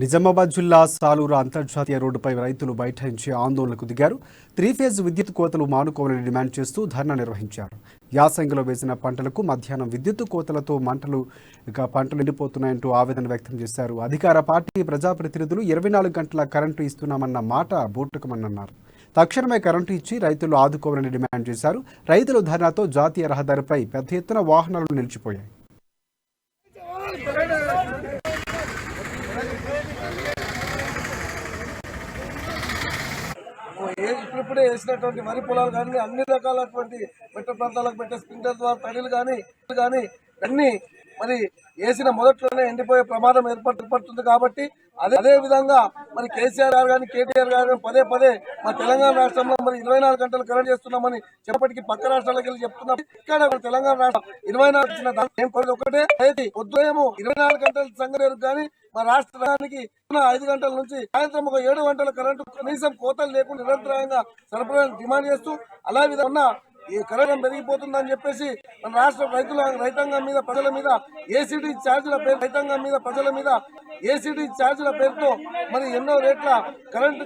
నిజామాబాద్ జిల్లా సాలూరు అంతర్జాతీయ రోడ్డుపై రైతులు బైఠాయించి ఆందోళనకు దిగారు. 3 ఫేజ్ విద్యుత్ కోతలు మానుకోవాలని డిమాండ్ చేస్తూ ధర్నా నిర్వహించారు. యాసంగిలో వేసిన పంటలకు మధ్యాహ్నం విద్యుత్ కోతలతో పంటలు ఎండిపోతున్నాయంటూ ఆవేదన వ్యక్తం చేశారు. అధికార పార్టీ ప్రజాప్రతినిధులు 24 గంటల కరెంటు ఇస్తున్నామన్న మాట బూటకమన్నారు. తక్షణమే కరెంటు ఇచ్చి రైతులు ఆదుకోవాలని డిమాండ్ చేశారు. రైతుల ధర్నాతో జాతీయ రహదారిపై పెద్ద ఎత్తున వాహనాలు నిలిచిపోయాయి. ఇప్పుడిప్పుడే వేసినటువంటి వరి పొలాలు కానీ అన్ని రకాలటువంటి మెట్ట ప్రాంతాలకు పెట్టే స్ప్రింక్లర్ ద్వారా తడిలు కానీ అన్ని మరి వేసిన మొదట్లోనే ఎండిపోయే ప్రమాదం ఏర్పడుతుంది. కాబట్టి అదే విధంగా మరి కేసీఆర్ గారు కానీ కేటీఆర్ గారు కానీ పదే మా తెలంగాణ రాష్ట్రంలో మరి 24 గంటలు కరెంట్ చేస్తున్నామని చెప్పటికి పక్క రాష్ట్రాలకు వెళ్ళి చెప్తున్నాం. ఇక్కడ తెలంగాణ రాష్ట్రం 24 ఇచ్చిన దాని ఒకటే పొద్దునేమో 24 గంటల సంగతి కానీ మా రాష్ట్రానికి 5 గంటల నుంచి సాయంత్రం ఒక 7 గంటల కరెంటు కనీసం కోతలు లేకుండా నిరంతరంగా సరఫరా డిమాండ్ చేస్తూ అలా విధంగా ఈ కరెంట్ పెరిగిపోతుందని చెప్పేసి మన రాష్ట్ర రైతాంగం మీద ప్రజల మీద ఏసీడీ ఛార్జీల పేరు రైతాంగం మీద ప్రజల మీద ఏసీడీ ఛార్జీల పేరుతో మరి ఎన్నో రేట్ల కరెంటు